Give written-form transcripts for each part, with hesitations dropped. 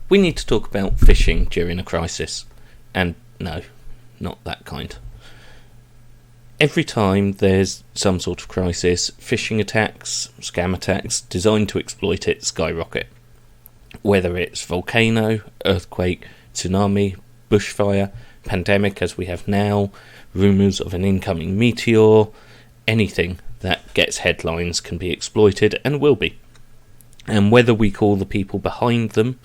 We need to talk about phishing during a crisis. And no, not that kind. Every time there's some sort of crisis, phishing attacks, scam attacks designed to exploit it skyrocket. Whether it's volcano, earthquake, tsunami, bushfire, pandemic as we have now, rumours of an incoming meteor, anything that gets headlines can be exploited and will be. And whether we call the people behind them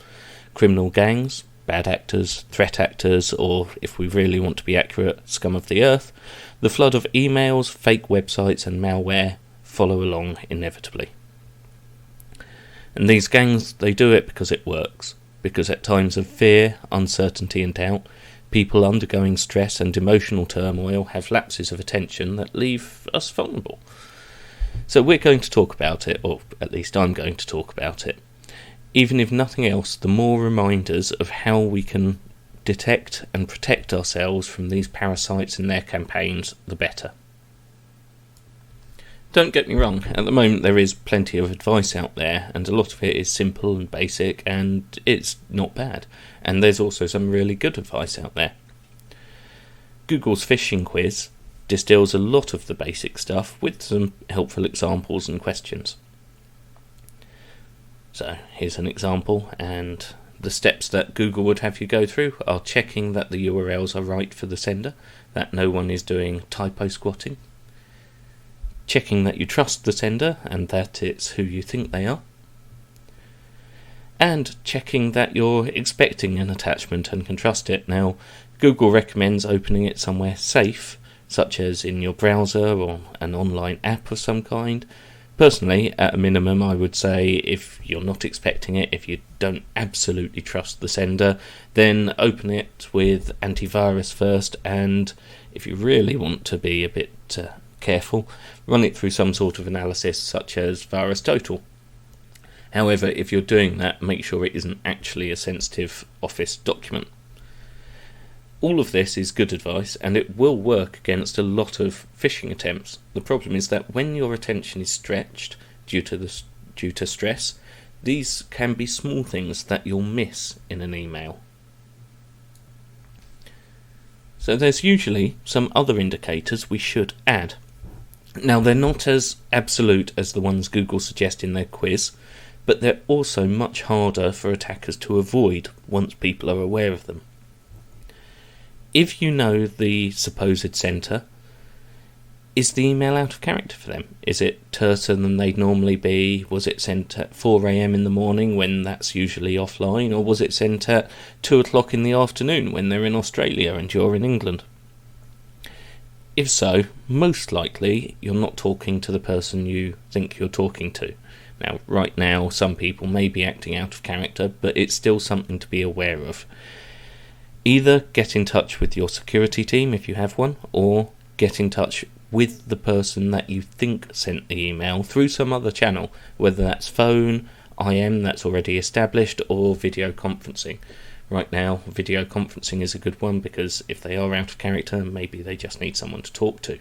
criminal gangs, bad actors, threat actors, or, if we really want to be accurate, scum of the earth, the flood of emails, fake websites and malware follow along inevitably. And these gangs, they do it because it works. Because at times of fear, uncertainty and doubt, people undergoing stress and emotional turmoil have lapses of attention that leave us vulnerable. So we're going to talk about it, or at least I'm going to talk about it. Even if nothing else, the more reminders of how we can detect and protect ourselves from these parasites and their campaigns, the better. Don't get me wrong, at the moment there is plenty of advice out there, and a lot of it is simple and basic, and it's not bad. And there's also some really good advice out there. Google's phishing quiz distills a lot of the basic stuff with some helpful examples and questions. So here's an example, and the steps that Google would have you go through are checking that the URLs are right for the sender, that no one is doing typo squatting, checking that you trust the sender and that it's who you think they are, and checking that you're expecting an attachment and can trust it. Now, Google recommends opening it somewhere safe, such as in your browser or an online app of some kind. Personally, at a minimum, I would say if you're not expecting it, if you don't absolutely trust the sender, then open it with antivirus first, and if you really want to be a bit careful, run it through some sort of analysis such as VirusTotal. However, if you're doing that, make sure it isn't actually a sensitive Office document. All of this is good advice, and it will work against a lot of phishing attempts. The problem is that when your attention is stretched due to stress, these can be small things that you'll miss in an email. So there's usually some other indicators we should add. Now, they're not as absolute as the ones Google suggest in their quiz, but they're also much harder for attackers to avoid once people are aware of them. If you know the supposed sender, is the email out of character for them? Is it terser than they'd normally be? Was it sent at 4 a.m. in the morning when that's usually offline? Or was it sent at 2 o'clock in the afternoon when they're in Australia and you're in England? If so, most likely you're not talking to the person you think you're talking to. Now, right now, some people may be acting out of character, but it's still something to be aware of. Either get in touch with your security team if you have one, or get in touch with the person that you think sent the email through some other channel, whether that's phone, IM that's already established, or video conferencing. Right now, video conferencing is a good one because if they are out of character, maybe they just need someone to talk to.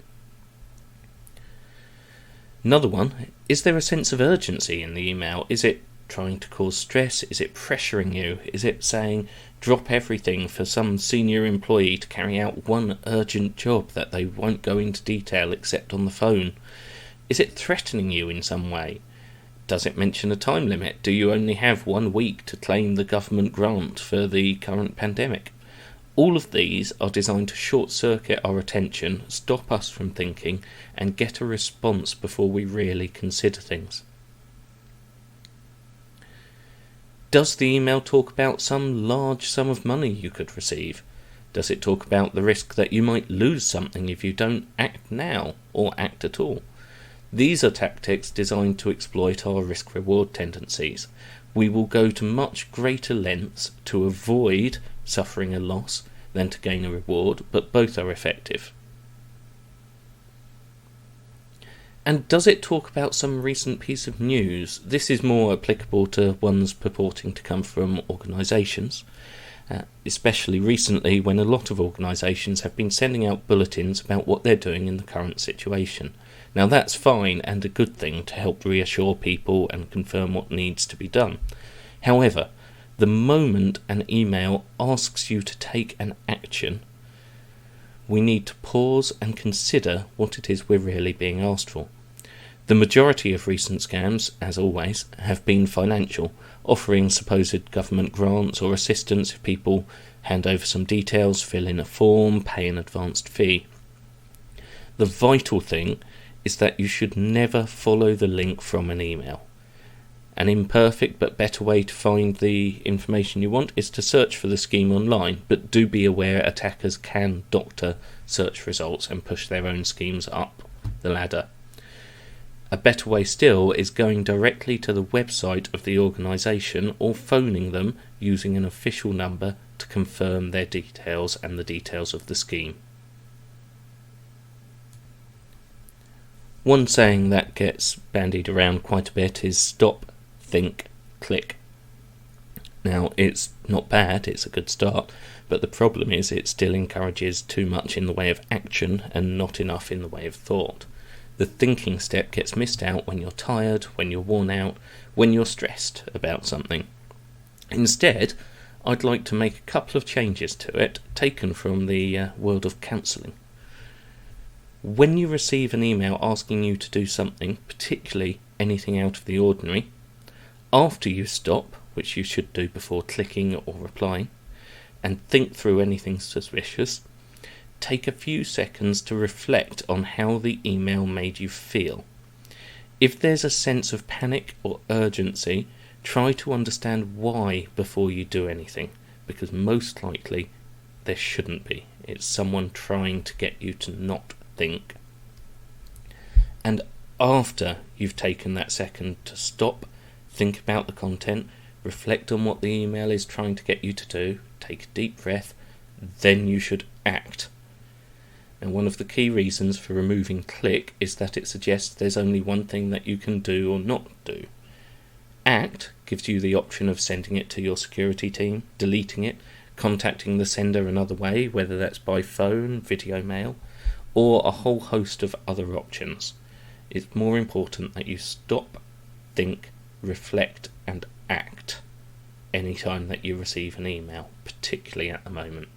Another one, is there a sense of urgency in the email? Is it trying to cause stress? Is it pressuring you? Is it saying drop everything for some senior employee to carry out one urgent job that they won't go into detail except on the phone? Is it threatening you in some way? Does it mention a time limit? Do you only have 1 week to claim the government grant for the current pandemic? All of these are designed to short-circuit our attention, stop us from thinking, and get a response before we really consider things. Does the email talk about some large sum of money you could receive? Does it talk about the risk that you might lose something if you don't act now, or act at all? These are tactics designed to exploit our risk-reward tendencies. We will go to much greater lengths to avoid suffering a loss than to gain a reward, but both are effective. And does it talk about some recent piece of news? This is more applicable to ones purporting to come from organisations, especially recently when a lot of organisations have been sending out bulletins about what they're doing in the current situation. Now that's fine and a good thing to help reassure people and confirm what needs to be done. However, The moment an email asks you to take an action, we need to pause and consider what it is we're really being asked for. The majority of recent scams, as always, have been financial, offering supposed government grants or assistance if people hand over some details, fill in a form, pay an advanced fee. The vital thing is that you should never follow the link from an email. An imperfect but better way to find the information you want is to search for the scheme online, but do be aware attackers can doctor search results and push their own schemes up the ladder. A better way still is going directly to the website of the organisation or phoning them using an official number to confirm their details and the details of the scheme. One saying that gets bandied around quite a bit is stop, think, click. Now, it's not bad, it's a good start, but the problem is it still encourages too much in the way of action and not enough in the way of thought. The thinking step gets missed out when you're tired, when you're worn out, when you're stressed about something. Instead, I'd like to make a couple of changes to it, taken from the world of counselling. When you receive an email asking you to do something, particularly anything out of the ordinary, after you stop, which you should do before clicking or replying, and think through anything suspicious, take a few seconds to reflect on how the email made you feel. If there's a sense of panic or urgency, try to understand why before you do anything, because most likely there shouldn't be. It's someone trying to get you to not think. And after you've taken that second to stop, think about the content, reflect on what the email is trying to get you to do, take a deep breath, then you should act. And one of the key reasons for removing click is that it suggests there's only one thing that you can do or not do. Act gives you the option of sending it to your security team, deleting it, contacting the sender another way, whether that's by phone, video mail, or a whole host of other options. It's more important that you stop, think, reflect and act anytime that you receive an email, particularly at the moment.